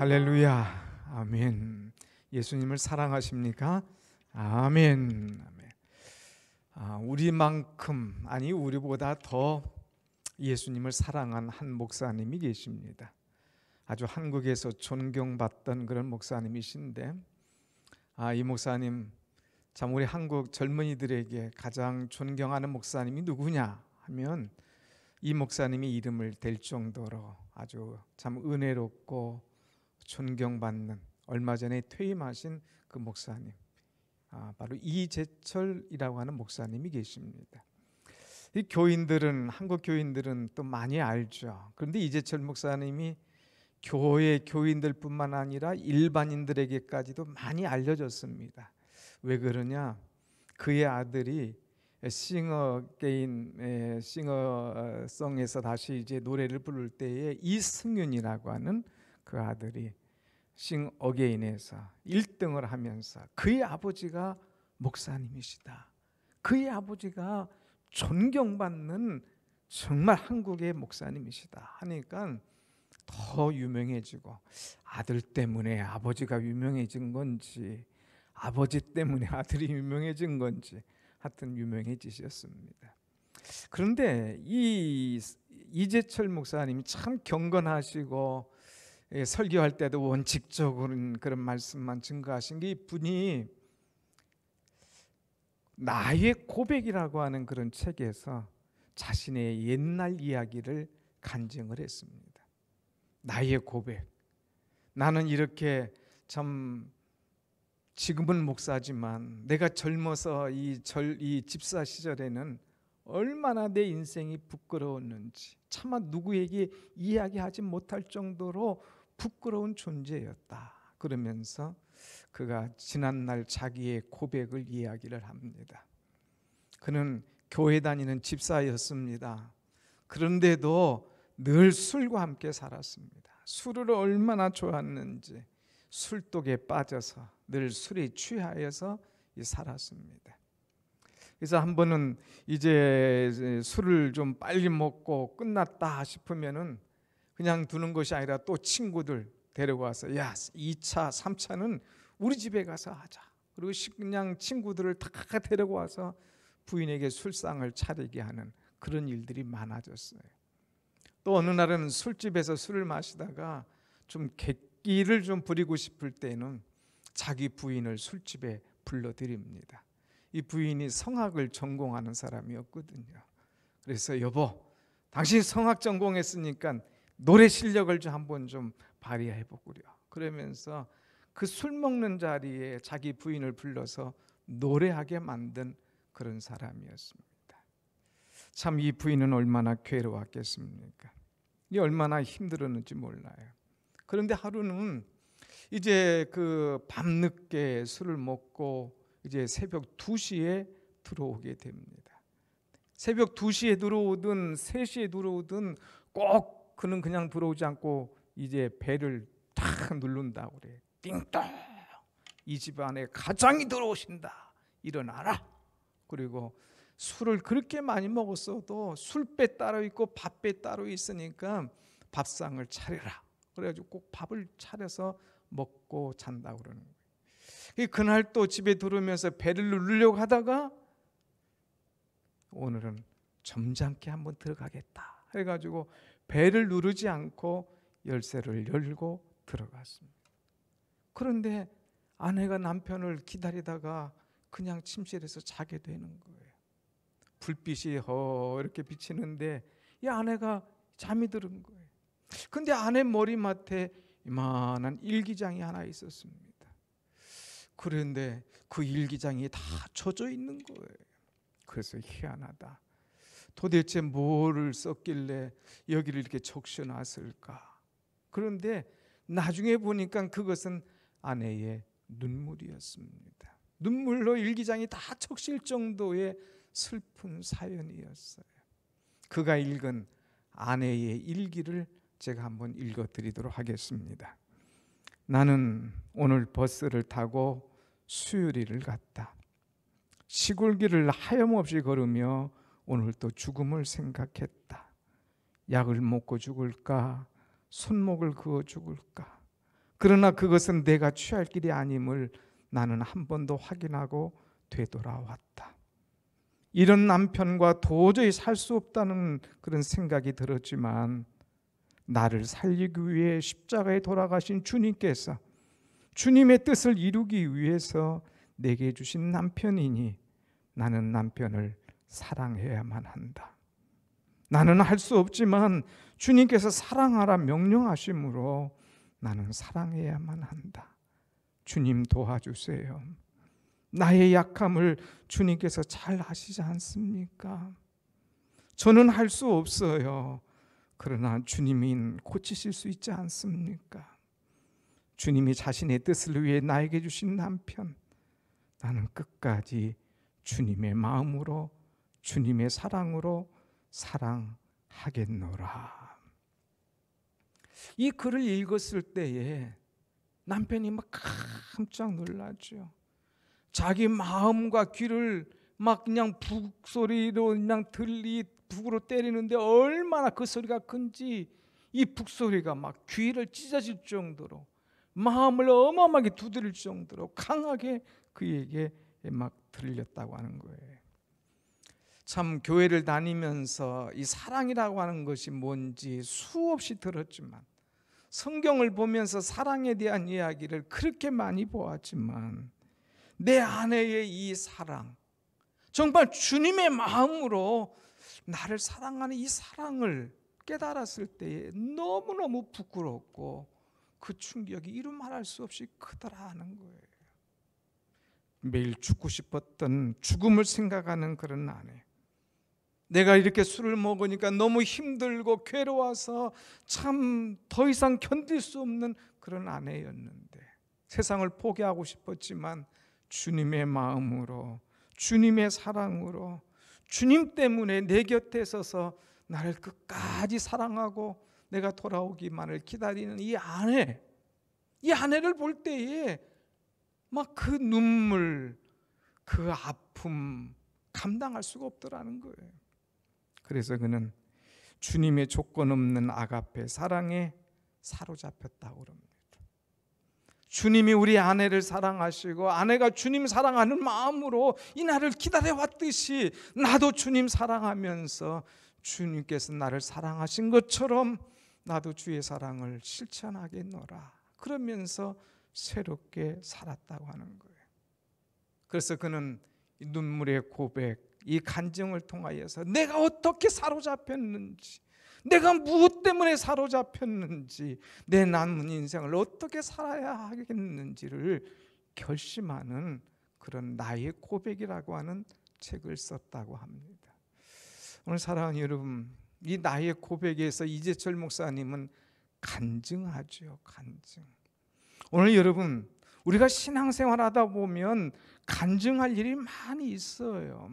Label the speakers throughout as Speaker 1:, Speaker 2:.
Speaker 1: 할렐루야. 아멘. 예수님을 사랑하십니까? 아멘. 아멘. 우리만큼, 아니 우리보다 더 예수님을 사랑한 한 목사님이 계십니다. 아주 한국에서 존경받던 그런 목사님이신데, 이 목사님 참 우리 한국 젊은이들에게 가장 존경하는 목사님이 누구냐 하면 이 목사님이 이름을 댈 정도로 아주 참 은혜롭고 존경받는, 얼마 전에 퇴임하신 그 목사님, 바로 이재철이라고 하는 목사님이 계십니다. 이 교인들은, 한국 교인들은 또 많이 알죠. 그런데 이재철 목사님이 교회 교인들뿐만 아니라 일반인들에게까지도 많이 알려졌습니다. 왜 그러냐? 그의 아들이 싱어송에서 다시 이제 노래를 부를 때에 이승윤이라고 하는 그 아들이 싱 어게인에서 1등을 하면서 그의 아버지가 목사님이시다, 그의 아버지가 존경받는 정말 한국의 목사님이시다 하니까 더 유명해지고, 아들 때문에 아버지가 유명해진 건지 아버지 때문에 아들이 유명해진 건지 하여튼 유명해지셨습니다. 그런데 이 이재철 목사님이 참 경건하시고 설교할 때도 원칙적인 그런 말씀만 증거하신 게, 이분이 나의 고백이라고 하는 그런 책에서 자신의 옛날 이야기를 간증을 했습니다. 나의 고백. 나는 이렇게 참 지금은 목사지만 내가 젊어서 이 집사 시절에는 얼마나 내 인생이 부끄러웠는지, 차마 누구에게 이야기하지 못할 정도로 부끄러운 존재였다. 그러면서 그가 지난날 자기의 고백을 이야기를 합니다. 그는 교회 다니는 집사였습니다. 그런데도 늘 술과 함께 살았습니다. 술을 얼마나 좋아했는지 술독에 빠져서 늘 술에 취하여서 살았습니다. 그래서 한 번은 이제 술을 좀 빨리 먹고 끝났다 싶으면은 그냥 두는 것이 아니라 또 친구들 데려와서, 야, 2차, 3차는 우리 집에 가서 하자. 그리고 그냥 친구들을 다 데려와서 부인에게 술상을 차리게 하는 그런 일들이 많아졌어요. 또 어느 날은 술집에서 술을 마시다가 좀 객기를 좀 부리고 싶을 때는 자기 부인을 술집에 불러들입니다. 이 부인이 성악을 전공하는 사람이었거든요. 그래서 여보, 당신 성악 전공했으니까 노래 실력을 좀 한번 좀 발휘해 보구려. 그러면서 그 술 먹는 자리에 자기 부인을 불러서 노래하게 만든 그런 사람이었습니다. 참 이 부인은 얼마나 괴로웠겠습니까? 이 얼마나 힘들었는지 몰라요. 그런데 하루는 이제 그 밤늦게 술을 먹고 이제 새벽 2시에 들어오게 됩니다. 새벽 2시에 들어오든 3시에 들어오든 꼭 그는 그냥 들어오지 않고 이제 벨을 탁 누른다고 그래. 띵동, 이 집 안에 가장이 들어오신다, 일어나라. 그리고 술을 그렇게 많이 먹었어도 술배 따로 있고 밥배 따로 있으니까 밥상을 차려라. 그래가지고 꼭 밥을 차려서 먹고 잔다고 그러는 거예요. 그날 또 집에 들어오면서 배를 누르려고 하다가 오늘은 점잖게 한번 들어가겠다 해가지고 배를 누르지 않고 열쇠를 열고 들어갔습니다. 그런데 아내가 남편을 기다리다가 그냥 침실에서 자게 되는 거예요. 불빛이 이렇게 비치는데 이 아내가 잠이 들은 거예요. 근데 아내 머리맡에 이만한 일기장이 하나 있었습니다. 그런데 그 일기장이 다 젖어 있는 거예요. 그래서 희한하다. 도대체 뭐를 썼길래 여기를 이렇게 적셔놨을까? 그런데 나중에 보니까 그것은 아내의 눈물이었습니다. 눈물로 일기장이 다 적실 정도의 슬픈 사연이었어요. 그가 읽은 아내의 일기를 제가 한번 읽어드리도록 하겠습니다. 나는 오늘 버스를 타고 수유리를 갔다. 시골길을 하염없이 걸으며 오늘 또 죽음을 생각했다. 약을 먹고 죽을까? 손목을 그어 죽을까? 그러나 그것은 내가 취할 길이 아님을 나는 한 번 더 확인하고 되돌아왔다. 이런 남편과 도저히 살 수 없다는 그런 생각이 들었지만 나를 살리기 위해 십자가에 돌아가신 주님께서 주님의 뜻을 이루기 위해서 내게 주신 남편이니 나는 남편을 사랑해야만 한다. 나는 할 수 없지만 주님께서 사랑하라 명령하심으로 나는 사랑해야만 한다. 주님 도와주세요. 나의 약함을 주님께서 잘 아시지 않습니까? 저는 할 수 없어요. 그러나 주님이 고치실 수 있지 않습니까? 주님이 자신의 뜻을 위해 나에게 주신 남편, 나는 끝까지 주님의 마음으로, 주님의 사랑으로 사랑하겠노라. 이 글을 읽었을 때에 남편이 막 깜짝 놀랐죠. 자기 마음과 귀를 막 그냥 북소리로 그냥 북으로 때리는데 얼마나 그 소리가 큰지 이 북소리가 막 귀를 찢어질 정도로 마음을 어마어마하게 두드릴 정도로 강하게 그에게 막 들렸다고 하는 거예요. 참 교회를 다니면서 이 사랑이라고 하는 것이 뭔지 수없이 들었지만 성경을 보면서 사랑에 대한 이야기를 그렇게 많이 보았지만 내 아내의 이 사랑, 정말 주님의 마음으로 나를 사랑하는 이 사랑을 깨달았을 때에 너무너무 부끄럽고 그 충격이 이루 말할 수 없이 크더라는 거예요. 매일 죽고 싶었던 죽음을 생각하는 그런 아내, 내가 이렇게 술을 먹으니까 너무 힘들고 괴로워서 참 더 이상 견딜 수 없는 그런 아내였는데 세상을 포기하고 싶었지만 주님의 마음으로, 주님의 사랑으로, 주님 때문에 내 곁에 서서 나를 끝까지 사랑하고 내가 돌아오기만을 기다리는 이 아내를 볼 때에 막 그 눈물, 그 아픔 감당할 수가 없더라는 거예요. 그래서 그는 주님의 조건 없는 아가페 사랑에 사로잡혔다고 그럽니다. 주님이 우리 아내를 사랑하시고 아내가 주님 사랑하는 마음으로 이 날을 기다려왔듯이 나도 주님 사랑하면서 주님께서 나를 사랑하신 것처럼 나도 주의 사랑을 실천하겠노라. 그러면서 새롭게 살았다고 하는 거예요. 그래서 그는 눈물의 고백, 이 간증을 통하여서 내가 어떻게 사로잡혔는지, 내가 무엇 때문에 사로잡혔는지, 내 남은 인생을 어떻게 살아야 하겠는지를 결심하는 그런 나의 고백이라고 하는 책을 썼다고 합니다. 오늘 사랑하는 여러분, 이 나의 고백에서 이재철 목사님은 간증하죠. 간증. 오늘 여러분, 우리가 신앙생활하다 보면 간증할 일이 많이 있어요.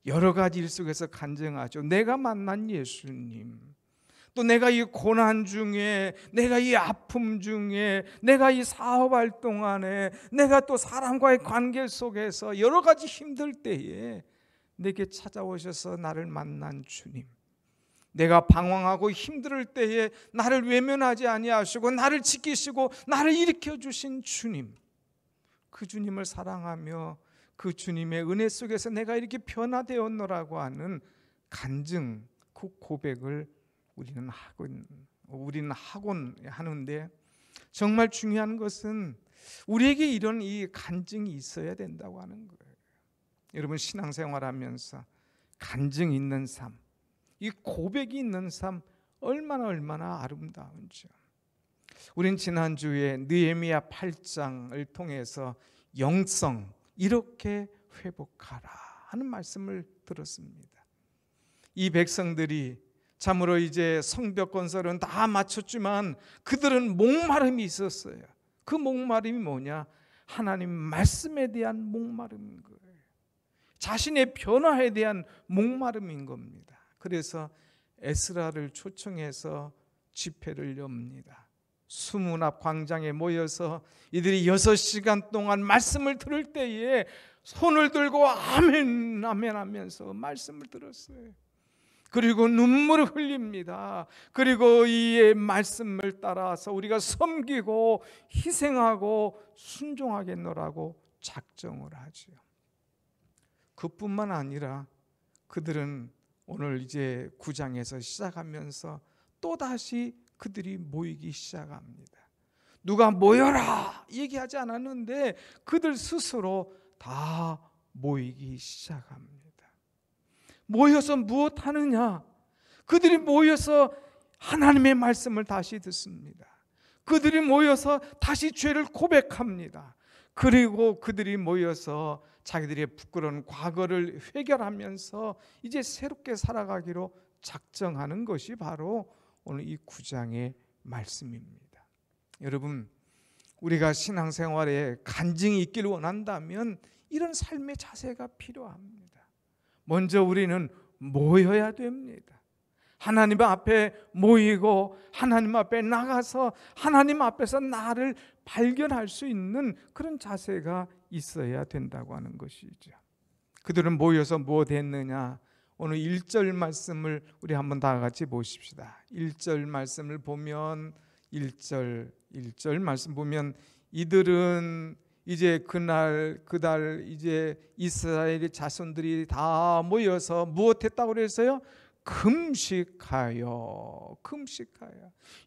Speaker 1: 여러 가지 일 속에서 간증하죠. 내가 만난 예수님, 또 내가 이 고난 중에, 내가 이 아픔 중에, 내가 이 사업활동 안에, 내가 또 사람과의 관계 속에서 여러 가지 힘들 때에 내게 찾아오셔서 나를 만난 주님, 내가 방황하고 힘들 때에 나를 외면하지 아니하시고 나를 지키시고 나를 일으켜 주신 주님, 그 주님을 사랑하며 그 주님의 은혜 속에서 내가 이렇게 변화되었노라고 하는 간증, 그 고백을 우리는 하곤 하는데, 정말 중요한 것은 우리에게 이런 이 간증이 있어야 된다고 하는 거예요. 여러분, 신앙생활하면서 간증 있는 삶, 이 고백이 있는 삶 얼마나 아름다운지요. 우린 지난주에 느헤미야 8장을 통해서 영성 이렇게 회복하라 하는 말씀을 들었습니다. 이 백성들이 참으로 이제 성벽 건설은 다 마쳤지만 그들은 목마름이 있었어요. 그 목마름이 뭐냐? 하나님 말씀에 대한 목마름인 거예요. 자신의 변화에 대한 목마름인 겁니다. 그래서 에스라를 초청해서 집회를 엽니다. 수문 앞 광장에 모여서 이들이 6시간 동안 말씀을 들을 때에 손을 들고 아멘 아멘 하면서 말씀을 들었어요. 그리고 눈물을 흘립니다. 그리고 이 말씀을 따라서 우리가 섬기고 희생하고 순종하겠노라고 작정을 하죠. 그뿐만 아니라 그들은 오늘 이제 9장에서 시작하면서 또다시 그들이 모이기 시작합니다. 누가 모여라 얘기하지 않았는데 그들 스스로 다 모이기 시작합니다. 모여서 무엇하느냐? 그들이 모여서 하나님의 말씀을 다시 듣습니다. 그들이 모여서 다시 죄를 고백합니다. 그리고 그들이 모여서 자기들의 부끄러운 과거를 회결하면서 이제 새롭게 살아가기로 작정하는 것이 바로 오늘 이 9장의 말씀입니다. 여러분, 우리가 신앙생활에 간증이 있기를 원한다면 이런 삶의 자세가 필요합니다. 먼저 우리는 모여야 됩니다. 하나님 앞에 모이고 하나님 앞에 나가서 하나님 앞에서 나를 발견할 수 있는 그런 자세가 있어야 된다고 하는 것이죠. 그들은 모여서 무엇 했느냐? 오늘 1절 말씀을 우리 한번 다 같이 보십시다. 1절 말씀을 보면 1절 말씀 보면 이들은 이제 그달 이제 이스라엘의 자손들이 다 모여서 무엇했다고 그랬어요? 금식하여.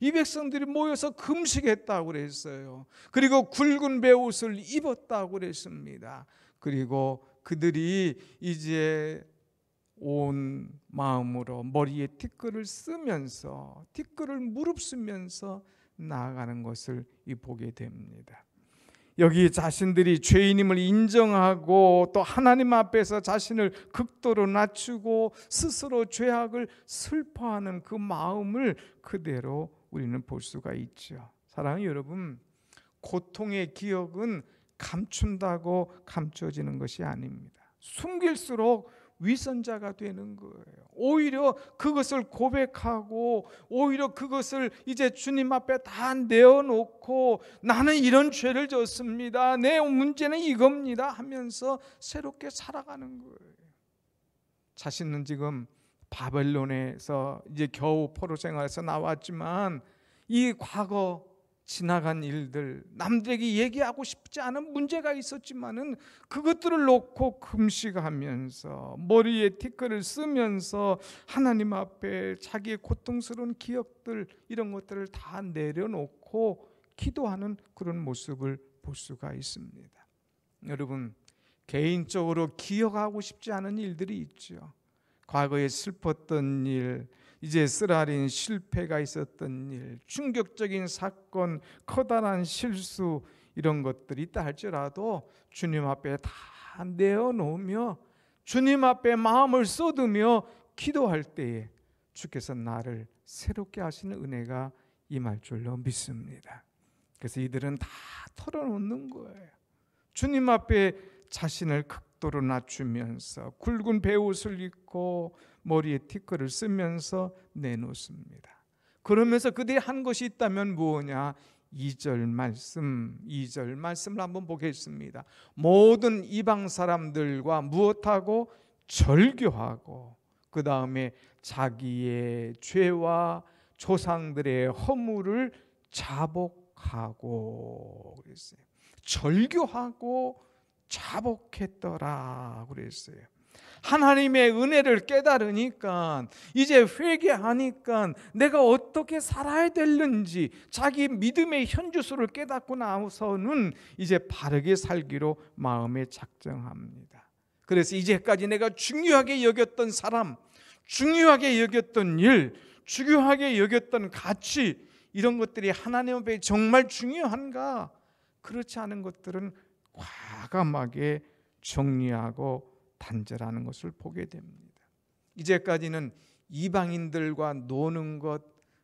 Speaker 1: 이 백성들이 모여서 금식했다고 그랬어요. 그리고 굵은 베옷을 입었다고 그랬습니다. 그리고 그들이 이제 온 마음으로 머리에 티끌을 쓰면서 티끌을 무릅쓰면서 나아가는 것을 보게 됩니다. 여기 자신들이 죄인임을 인정하고 또 하나님 앞에서 자신을 극도로 낮추고 스스로 죄악을 슬퍼하는 그 마음을 그대로 우리는 볼 수가 있죠. 사랑하는 여러분, 고통의 기억은 감춘다고 감춰지는 것이 아닙니다. 숨길수록 위선자가 되는 거예요. 오히려 그것을 고백하고 오히려 그것을 이제 주님 앞에 다 내어놓고 나는 이런 죄를 졌습니다. 내 문제는 이겁니다 하면서 새롭게 살아가는 거예요. 자신은 지금 바벨론에서 이제 겨우 포로 생활에서 나왔지만 이 과거 지나간 일들, 남들에게 얘기하고 싶지 않은 문제가 있었지만은 그것들을 놓고 금식하면서 머리에 티끌을 쓰면서 하나님 앞에 자기의 고통스러운 기억들 이런 것들을 다 내려놓고 기도하는 그런 모습을 볼 수가 있습니다. 여러분, 개인적으로 기억하고 싶지 않은 일들이 있죠. 과거에 슬펐던 일, 이제 쓰라린 실패가 있었던 일, 충격적인 사건, 커다란 실수 이런 것들이 있다 할지라도 주님 앞에 다 내어놓으며 주님 앞에 마음을 쏟으며 기도할 때에 주께서 나를 새롭게 하시는 은혜가 임할 줄로 믿습니다. 그래서 이들은 다 털어놓는 거예요. 주님 앞에 자신을 극도로 낮추면서 굵은 베옷을 입고 머리에 티끌을 쓰면서 내놓습니다. 그러면서 그들이 한 것이 있다면 뭐냐? 2절 말씀을 한번 보겠습니다. 모든 이방 사람들과 무엇하고? 절교하고 그 다음에 자기의 죄와 조상들의 허물을 자복하고 그랬어요. 절교하고 자복했더라 그랬어요. 하나님의 은혜를 깨달으니까 이제 회개하니까 내가 어떻게 살아야 되는지 자기 믿음의 현주소를 깨닫고 나서는 이제 바르게 살기로 마음에 작정합니다. 그래서 이제까지 내가 중요하게 여겼던 사람, 중요하게 여겼던 일, 중요하게 여겼던 가치 이런 것들이 하나님 앞에 정말 중요한가? 그렇지 않은 것들은 과감하게 정리하고 단절하는 것을 보게 됩니다. 이제까지는 이방인들과 노는 것,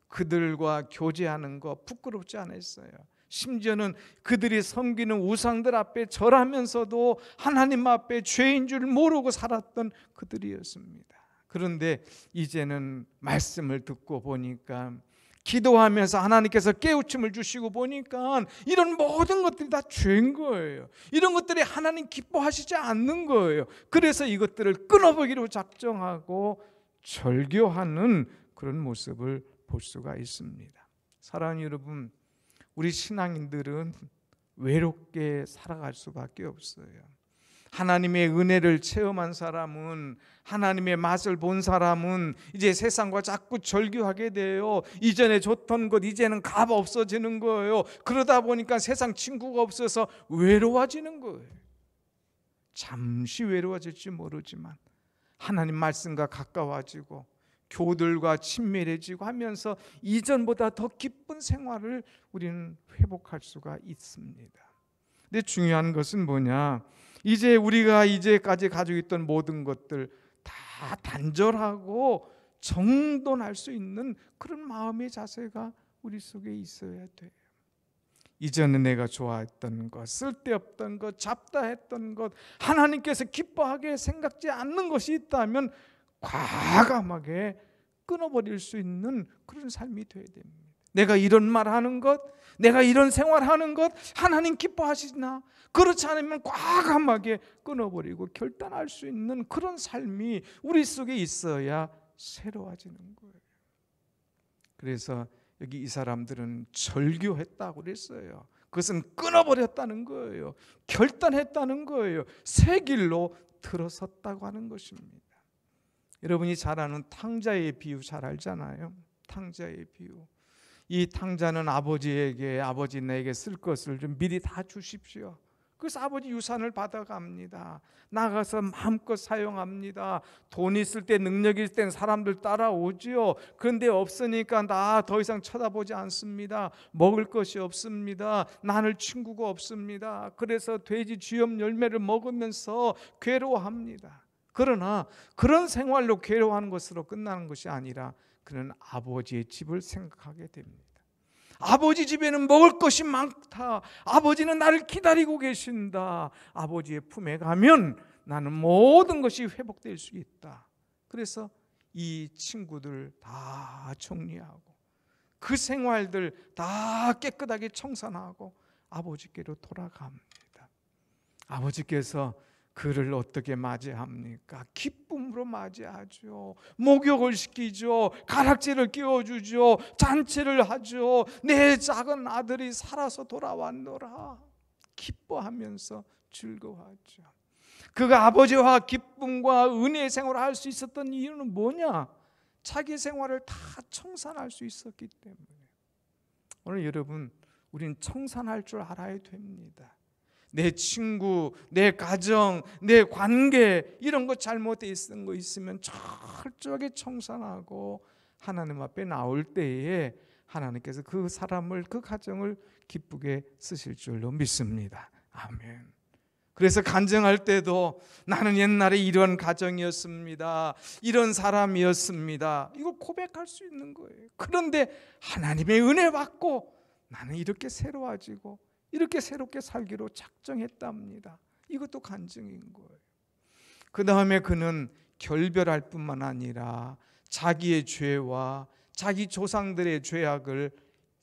Speaker 1: 그들과 교제하는 것 부끄럽지 않았어요. 심지어는 그들이 섬기는 우상들 앞에 절하면서도 하나님 앞에 죄인 줄 모르고 살았던 그들이었습니다. 그런데 이제는 말씀을 듣고 보니까 기도하면서 하나님께서 깨우침을 주시고 보니까 이런 모든 것들이 다 죄인 거예요. 이런 것들이 하나님 기뻐하시지 않는 거예요. 그래서 이것들을 끊어보기로 작정하고 절교하는 그런 모습을 볼 수가 있습니다. 사랑하는 여러분, 우리 신앙인들은 외롭게 살아갈 수밖에 없어요. 하나님의 은혜를 체험한 사람은, 하나님의 맛을 본 사람은 이제 세상과 자꾸 절교하게 돼요. 이전에 줬던 것 이제는 값 없어지는 거예요. 그러다 보니까 세상 친구가 없어서 외로워지는 거예요. 잠시 외로워질지 모르지만 하나님 말씀과 가까워지고 교들과 친밀해지고 하면서 이전보다 더 기쁜 생활을 우리는 회복할 수가 있습니다. 근데 중요한 것은 뭐냐? 이제 우리가 이제까지 가지고 있던 모든 것들 다 단절하고 정돈할 수 있는 그런 마음의 자세가 우리 속에 있어야 돼요. 이전에 내가 좋아했던 것, 쓸데없던 것, 잡다했던 것, 하나님께서 기뻐하게 생각지 않는 것이 있다면 과감하게 끊어버릴 수 있는 그런 삶이 되어야 됩니다. 내가 이런 말 하는 것, 내가 이런 생활하는 것 하나님 기뻐하시나? 그렇지 않으면 과감하게 끊어버리고 결단할 수 있는 그런 삶이 우리 속에 있어야 새로워지는 거예요. 그래서 여기 이 사람들은 절교했다고 그랬어요. 그것은 끊어버렸다는 거예요. 결단했다는 거예요. 새 길로 들어섰다고 하는 것입니다. 여러분이 잘 아는 탕자의 비유 잘 알잖아요. 탕자의 비유. 이 탕자는 아버지에게, 아버지 내게 쓸 것을 좀 미리 다 주십시오. 그래서 아버지 유산을 받아갑니다. 나가서 마음껏 사용합니다. 돈 있을 때, 능력 있을 땐 사람들 따라오지요. 그런데 없으니까 나 더 이상 쳐다보지 않습니다. 먹을 것이 없습니다. 나눌 친구가 없습니다. 그래서 돼지 쥐염 열매를 먹으면서 괴로워합니다. 그러나 그런 생활로 괴로워하는 것으로 끝나는 것이 아니라 그는 아버지의 집을 생각하게 됩니다. 아버지 집에는 먹을 것이 많다. 아버지는 나를 기다리고 계신다. 아버지의 품에 가면 나는 모든 것이 회복될 수 있다. 그래서 이 친구들 다 정리하고 그 생활들 다 깨끗하게 청산하고 아버지께로 돌아갑니다. 아버지께서 그를 어떻게 맞이합니까? 기쁨으로 맞이하죠. 목욕을 시키죠. 가락지를 끼워주죠. 잔치를 하죠. 내 작은 아들이 살아서 돌아왔노라. 기뻐하면서 즐거워하죠. 그가 아버지와 기쁨과 은혜의 생활을 할 수 있었던 이유는 뭐냐? 자기 생활을 다 청산할 수 있었기 때문에. 오늘 여러분, 우린 청산할 줄 알아야 됩니다. 내 친구, 내 가정, 내 관계 이런 거 잘못되어 있는 거 있으면 철저하게 청산하고 하나님 앞에 나올 때에 하나님께서 그 사람을, 그 가정을 기쁘게 쓰실 줄로 믿습니다. 아멘. 그래서 간증할 때도 나는 옛날에 이런 가정이었습니다. 이런 사람이었습니다. 이걸 고백할 수 있는 거예요. 그런데 하나님의 은혜 받고 나는 이렇게 새로워지고 이렇게 새롭게 살기로 작정했답니다. 이것도 간증인 거예요. 그 다음에 그는 결별할 뿐만 아니라 자기의 죄와 자기 조상들의 죄악을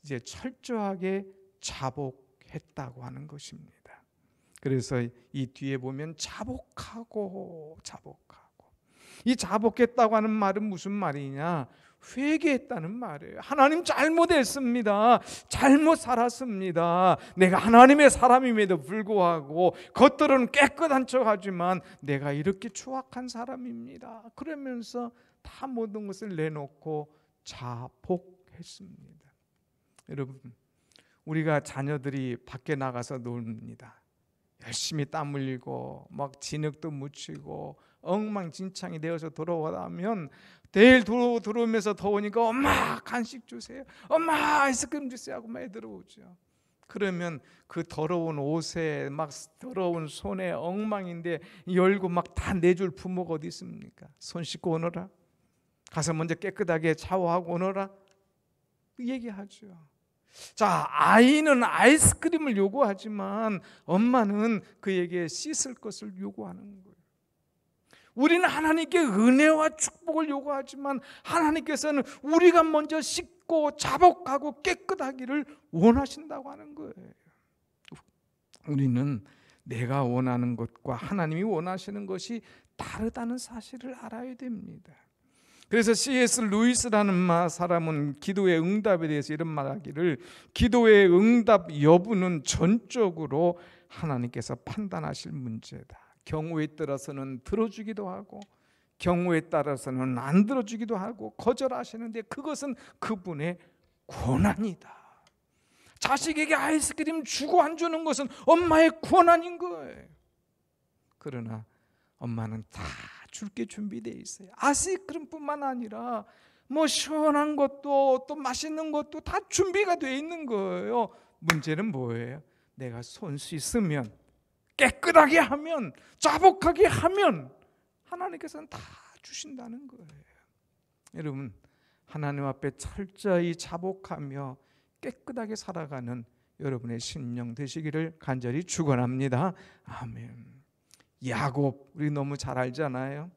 Speaker 1: 이제 철저하게 자복했다고 하는 것입니다. 그래서 이 뒤에 보면 자복하고 이 자복했다고 하는 말은 무슨 말이냐? 회개했다는 말이에요. 하나님 잘못했습니다. 잘못 살았습니다. 내가 하나님의 사람임에도 불구하고 겉으로는 깨끗한 척하지만 내가 이렇게 추악한 사람입니다. 그러면서 다 모든 것을 내놓고 자복했습니다. 여러분, 우리가 자녀들이 밖에 나가서 놉니다. 열심히 땀 흘리고 막 진흙도 묻히고 엉망진창이 되어서 돌아오면 내일 들어오면서 더우니까 엄마 간식 주세요, 엄마 아이스크림 주세요 하고 막 들어오죠. 그러면 그 더러운 옷에 막 더러운 손에 엉망인데 열고 막 다 내줄 부모가 어디 있습니까? 손 씻고 오너라, 가서 먼저 깨끗하게 샤워하고 오너라, 그 얘기하죠. 자, 아이는 아이스크림을 요구하지만 엄마는 그에게 씻을 것을 요구하는 거예요. 우리는 하나님께 은혜와 축복을 요구하지만 하나님께서는 우리가 먼저 씻고 자복하고 깨끗하기를 원하신다고 하는 거예요. 우리는 내가 원하는 것과 하나님이 원하시는 것이 다르다는 사실을 알아야 됩니다. 그래서 C.S. 루이스라는 사람은 기도의 응답에 대해서 이런 말하기를, 기도의 응답 여부는 전적으로 하나님께서 판단하실 문제다. 경우에 따라서는 들어주기도 하고 경우에 따라서는 안 들어주기도 하고 거절하시는데 그것은 그분의 권한이다. 자식에게 아이스크림 주고 안 주는 것은 엄마의 권한인 거예요. 그러나 엄마는 다 줄게 준비되어 있어요. 아이스크림뿐만 아니라 뭐 시원한 것도 또 맛있는 것도 다 준비가 되어 있는 거예요. 문제는 뭐예요? 내가 손 씻으면, 깨끗하게 하면, 자복하게 하면 하나님께서는 다 주신다는 거예요. 여러분, 하나님 앞에 철저히 자복하며 깨끗하게 살아가는 여러분의 심령 되시기를 간절히 축원합니다. 아멘. 야곱, 우리 너무 잘 알잖아요.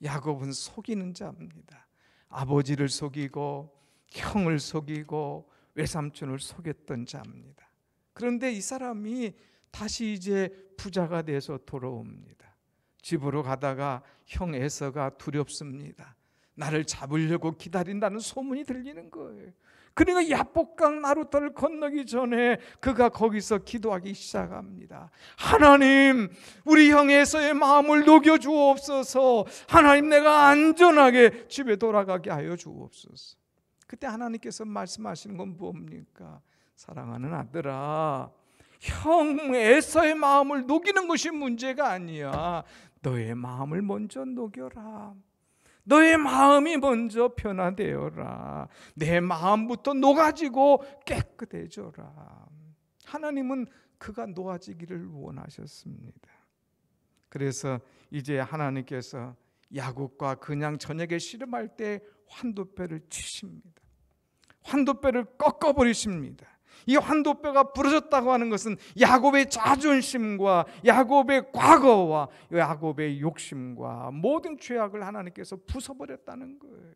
Speaker 1: 야곱은 속이는 자입니다. 아버지를 속이고 형을 속이고 외삼촌을 속였던 자입니다. 그런데 이 사람이 다시 이제 부자가 돼서 돌아옵니다. 집으로 가다가 형 에서가 두렵습니다. 나를 잡으려고 기다린다는 소문이 들리는 거예요. 그러니까 야복강 나루터를 건너기 전에 그가 거기서 기도하기 시작합니다. 하나님, 우리 형 에서의 마음을 녹여주옵소서. 하나님, 내가 안전하게 집에 돌아가게 하여 주옵소서. 그때 하나님께서 말씀하시는 건 뭡니까? 사랑하는 아들아, 형 에서의 마음을 녹이는 것이 문제가 아니야. 너의 마음을 먼저 녹여라. 너의 마음이 먼저 변화되어라. 내 마음부터 녹아지고 깨끗해져라. 하나님은 그가 녹아지기를 원하셨습니다. 그래서 이제 하나님께서 야곱과 그냥 저녁에 씨름할 때 환도뼈를 치십니다. 환도뼈를 꺾어버리십니다. 이 환도뼈가 부러졌다고 하는 것은 야곱의 자존심과 야곱의 과거와 야곱의 욕심과 모든 죄악을 하나님께서 부숴버렸다는 거예요.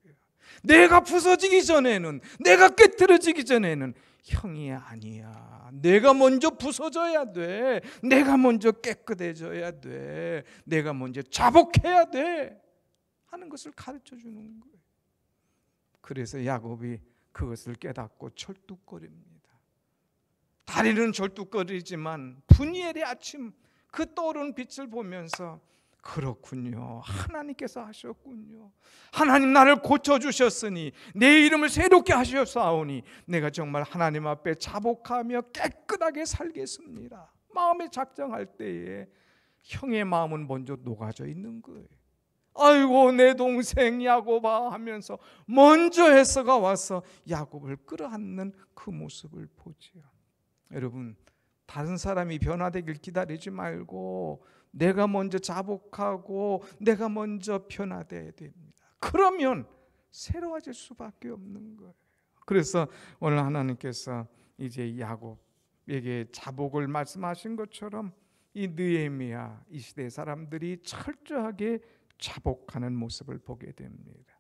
Speaker 1: 내가 부서지기 전에는, 내가 깨트려지기 전에는 형이 아니야. 내가 먼저 부서져야 돼. 내가 먼저 깨끗해져야 돼. 내가 먼저 자복해야 돼 하는 것을 가르쳐 주는 거예요. 그래서 야곱이 그것을 깨닫고 절뚝거립니다. 다리는 절뚝거리지만 분이엘의 아침 그 떠오르는 빛을 보면서 그렇군요. 하나님께서 하셨군요. 하나님 나를 고쳐주셨으니 내 이름을 새롭게 하셨사오니 내가 정말 하나님 앞에 자복하며 깨끗하게 살겠습니다. 마음에 작정할 때에 형의 마음은 먼저 녹아져 있는 거예요. 아이고 내 동생 야곱아 하면서 먼저 에서가 와서 야곱을 끌어안는 그 모습을 보지요. 여러분, 다른 사람이 변화되길 기다리지 말고 내가 먼저 자복하고 내가 먼저 변화되어야 됩니다. 그러면 새로워질 수밖에 없는 거예요. 그래서 오늘 하나님께서 이제 야곱에게 자복을 말씀하신 것처럼 이 느헤미야, 이 시대 사람들이 철저하게 자복하는 모습을 보게 됩니다.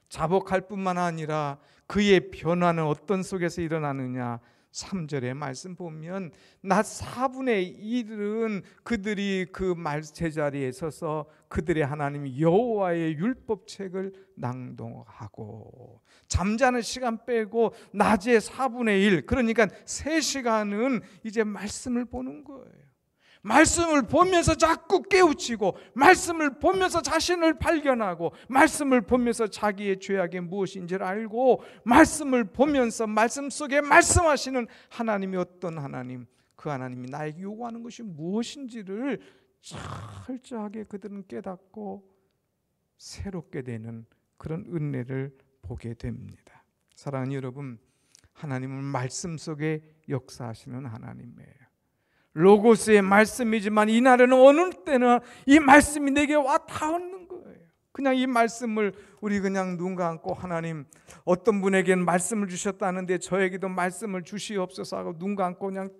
Speaker 1: 자복할 뿐만 아니라 그의 변화는 어떤 속에서 일어나느냐. 3절의 말씀 보면 낮 4분의 1은 그들이 그 제자리에 서서 그들의 하나님 여호와의 율법책을 낭독하고, 잠자는 시간 빼고 낮에 4분의 1, 그러니까 3시간은 이제 말씀을 보는 거예요. 말씀을 보면서 자꾸 깨우치고, 말씀을 보면서 자신을 발견하고, 말씀을 보면서 자기의 죄악이 무엇인지를 알고, 말씀을 보면서 말씀 속에 말씀하시는 하나님이 어떤 하나님, 그 하나님이 나에게 요구하는 것이 무엇인지를 철저하게 그들은 깨닫고 새롭게 되는 그런 은혜를 보게 됩니다. 사랑하는 여러분, 하나님은 말씀 속에 역사하시는 하나님이에요. 로고스의 말씀이지만 이날에는 어느 때나 이 말씀이 내게 와 닿는 거예요. 그냥 이 말씀을 우리 그냥 눈 감고 하나님 어떤 분에게는 말씀을 주셨다는데 저에게도 말씀을 주시옵소서 하고 눈 감고 그냥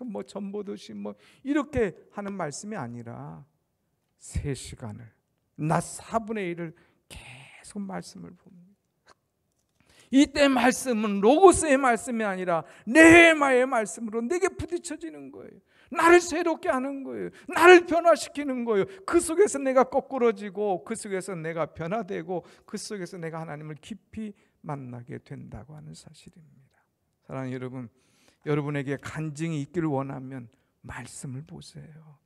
Speaker 1: 뭐 전보듯이 뭐 이렇게 하는 말씀이 아니라 3시간을 낮 4분의 1을 계속 말씀을 봅니다. 이때 말씀은 로고스의 말씀이 아니라 네헤마의 말씀으로 내게 부딪혀지는 거예요. 나를 새롭게 하는 거예요. 나를 변화시키는 거예요. 그 속에서 내가 거꾸러지고, 그 속에서 내가 변화되고, 그 속에서 내가 하나님을 깊이 만나게 된다고 하는 사실입니다. 사랑하는 여러분, 여러분에게 간증이 있기를 원하면 말씀을 보세요.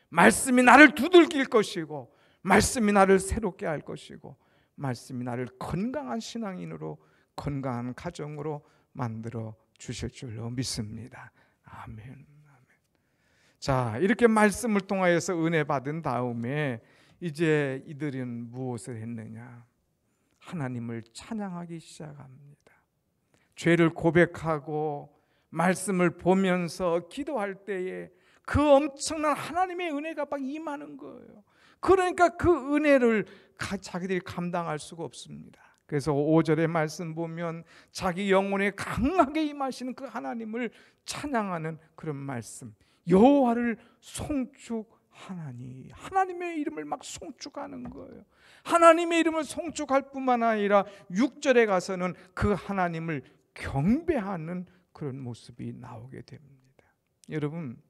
Speaker 1: 말씀이 나를 두들길 것이고, 말씀이 나를 새롭게 할 것이고, 말씀이 나를 건강한 신앙인으로, 건강한 가정으로 만들어 주실 줄로 믿습니다. 아멘. 자, 이렇게 말씀을 통하여서 은혜 받은 다음에 이제 이들은 무엇을 했느냐? 하나님을 찬양하기 시작합니다. 죄를 고백하고 말씀을 보면서 기도할 때에 그 엄청난 하나님의 은혜가 막 임하는 거예요. 그러니까 그 은혜를 자기들이 감당할 수가 없습니다. 그래서 5절의 말씀 보면 자기 영혼에 강하게 임하시는 그 하나님을 찬양하는 그런 말씀, 여호와를 송축하나니, 하나님의 이름을 막 송축하는 거예요. 하나님의 이름을 송축할 뿐만 아니라 6절에 가서는 그 하나님을 경배하는 그런 모습이 나오게 됩니다. 여러분,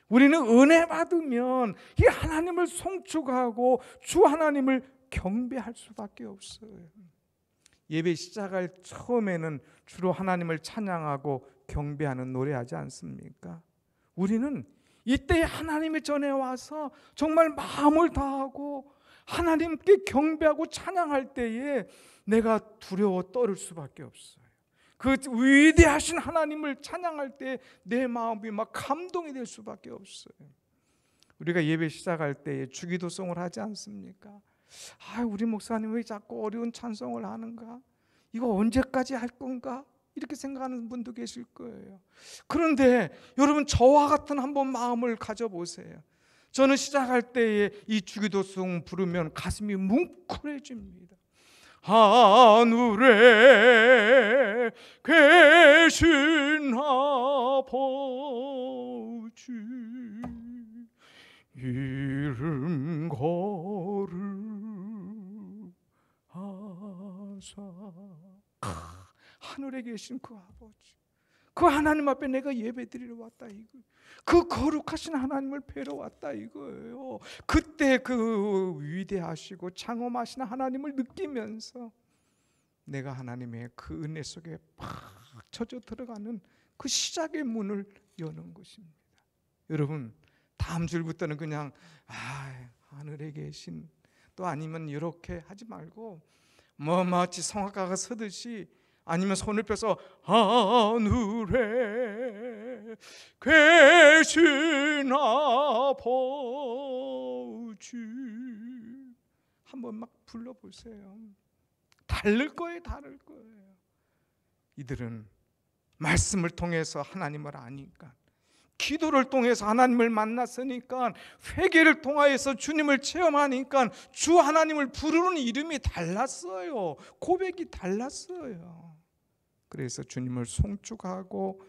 Speaker 1: 우리는 은혜 받으면 이 하나님을 송축하고 주 하나님을 경배할 수밖에 없어요. 예배 시작할 처음에는 주로 하나님을 찬양하고 경배하는 노래하지 않습니까? 우리는 이때 하나님의 전에 와서 정말 마음을 다하고 하나님께 경배하고 찬양할 때에 내가 두려워 떨을 수밖에 없어요. 그 위대하신 하나님을 찬양할 때 내 마음이 막 감동이 될 수밖에 없어요. 우리가 예배 시작할 때에 주기도송을 하지 않습니까? 우리 목사님 왜 자꾸 어려운 찬송을 하는가? 이거 언제까지 할 건가? 이렇게 생각하는 분도 계실 거예요. 그런데 여러분, 저와 같은 한번 마음을 가져보세요. 저는 시작할 때에 이 주기도송 부르면 가슴이 뭉클해집니다. 하늘에 계신 아버지 이름 거룩하사, 하늘에 계신 그 아버지, 그 하나님 앞에 내가 예배드리러 왔다 이거, 그 거룩하신 하나님을 뵈러 왔다 이거예요. 그때 그 위대하시고 장엄하신 하나님을 느끼면서 내가 하나님의 그 은혜 속에 팍 젖어 들어가는 그 시작의 문을 여는 것입니다. 여러분, 다음 줄부터는 그냥 하늘에 계신, 또 아니면 이렇게 하지 말고 마치 성악가가 서듯이, 아니면 손을 펴서 하늘에 계신 아버지 한번 막 불러보세요. 다를 거예요. 이들은 말씀을 통해서 하나님을 아니까, 기도를 통해서 하나님을 만났으니까, 회개를 통하여서 주님을 체험하니까 주 하나님을 부르는 이름이 달랐어요. 고백이 달랐어요. 그래서 주님을 송축하고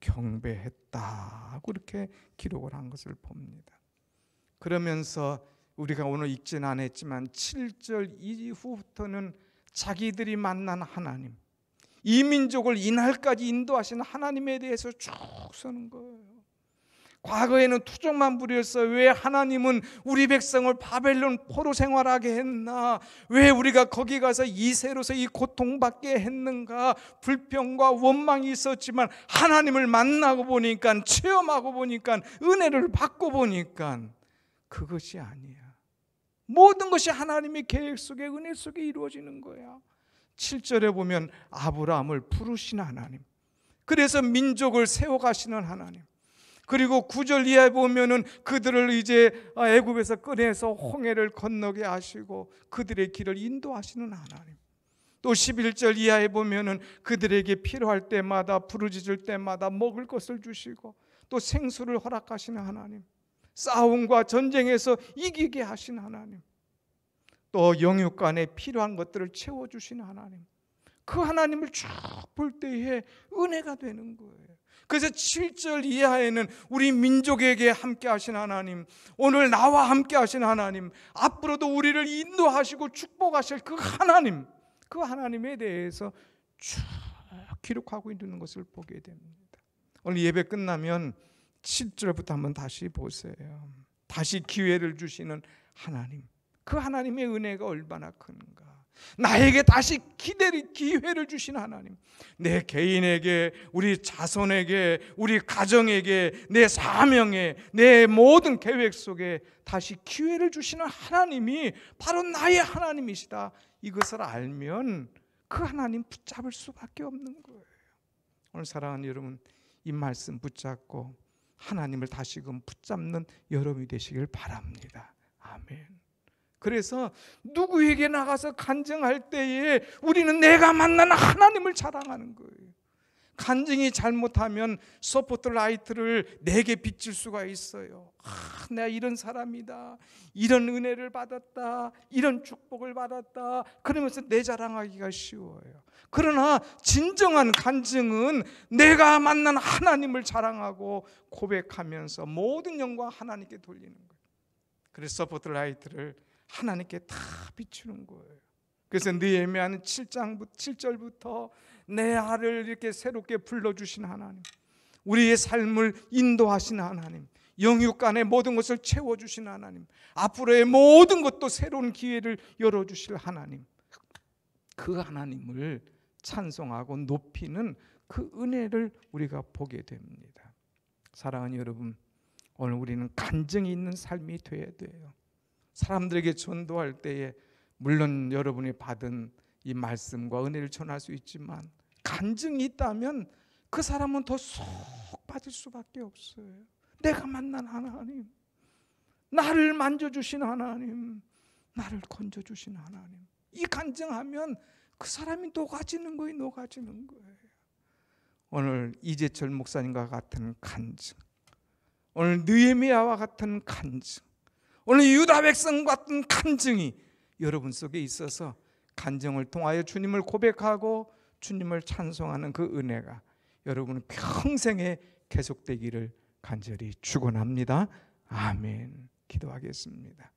Speaker 1: 경배했다, 그렇게 기록을 한 것을 봅니다. 그러면서 우리가 오늘 읽지는 않았지만 7절 이후부터는 자기들이 만난 하나님, 이 민족을 이날까지 인도하신 하나님에 대해서 쭉 서는 거예요. 과거에는 투정만 부렸어. 왜 하나님은 우리 백성을 바벨론 포로 생활하게 했나? 왜 우리가 거기 가서 이세로서 이 고통받게 했는가? 불평과 원망이 있었지만 하나님을 만나고 보니까, 체험하고 보니까, 은혜를 받고 보니까 그것이 아니야. 모든 것이 하나님의 계획 속에, 은혜 속에 이루어지는 거야. 7절에 보면 아브라함을 부르신 하나님, 그래서 민족을 세워가시는 하나님, 그리고 9절 이하에 보면은 그들을 이제 애굽에서 꺼내서 홍해를 건너게 하시고 그들의 길을 인도하시는 하나님, 또 11절 이하에 보면은 그들에게 필요할 때마다, 부르짖을 때마다 먹을 것을 주시고 또 생수를 허락하시는 하나님, 싸움과 전쟁에서 이기게 하신 하나님, 또 영육간에 필요한 것들을 채워주시는 하나님, 그 하나님을 쭉 볼 때에 은혜가 되는 거예요. 그래서 7절 이하에는 우리 민족에게 함께 하신 하나님, 오늘 나와 함께 하신 하나님, 앞으로도 우리를 인도하시고 축복하실 그 하나님, 그 하나님에 대해서 쭉 기록하고 있는 것을 보게 됩니다. 오늘 예배 끝나면 7절부터 한번 다시 보세요. 다시 기회를 주시는 하나님, 그 하나님의 은혜가 얼마나 큰가. 나에게 다시 기회를 주신 하나님, 내 개인에게, 우리 자손에게, 우리 가정에게, 내 사명에, 내 모든 계획 속에 다시 기회를 주시는 하나님이 바로 나의 하나님이시다. 이것을 알면 그 하나님 붙잡을 수밖에 없는 거예요. 오늘 사랑하는 여러분, 이 말씀 붙잡고 하나님을 다시금 붙잡는 여러분이 되시길 바랍니다. 아멘. 그래서 누구에게 나가서 간증할 때에 우리는 내가 만난 하나님을 자랑하는 거예요. 간증이 잘못하면 스포트라이트를 내게 비칠 수가 있어요. 내가 이런 사람이다, 이런 은혜를 받았다, 이런 축복을 받았다, 그러면서 내 자랑하기가 쉬워요. 그러나 진정한 간증은 내가 만난 하나님을 자랑하고 고백하면서 모든 영광 하나님께 돌리는 거예요. 그래서 스포트라이트를 하나님께 다 비추는 거예요. 그래서 느헤미야는 7절부터 내 알을 이렇게 새롭게 불러주신 하나님, 우리의 삶을 인도하신 하나님, 영육간의 모든 것을 채워주신 하나님, 앞으로의 모든 것도 새로운 기회를 열어주실 하나님, 그 하나님을 찬송하고 높이는 그 은혜를 우리가 보게 됩니다. 사랑하는 여러분, 오늘 우리는 간증이 있는 삶이 되어야 돼요. 사람들에게 전도할 때에 물론 여러분이 받은 이 말씀과 은혜를 전할 수 있지만 간증이 있다면 그 사람은 더 쏙 빠질 수밖에 없어요. 내가 만난 하나님, 나를 만져주신 하나님, 나를 건져주신 하나님, 이 간증하면 그 사람이 녹아지는 거예요. 오늘 이재철 목사님과 같은 간증, 오늘 느헤미야와 같은 간증, 오늘 유다 백성 같은 간증이 여러분 속에 있어서 간증을 통하여 주님을 고백하고 주님을 찬송하는 그 은혜가 여러분 평생에 계속되기를 간절히 축원합니다. 아멘. 기도하겠습니다.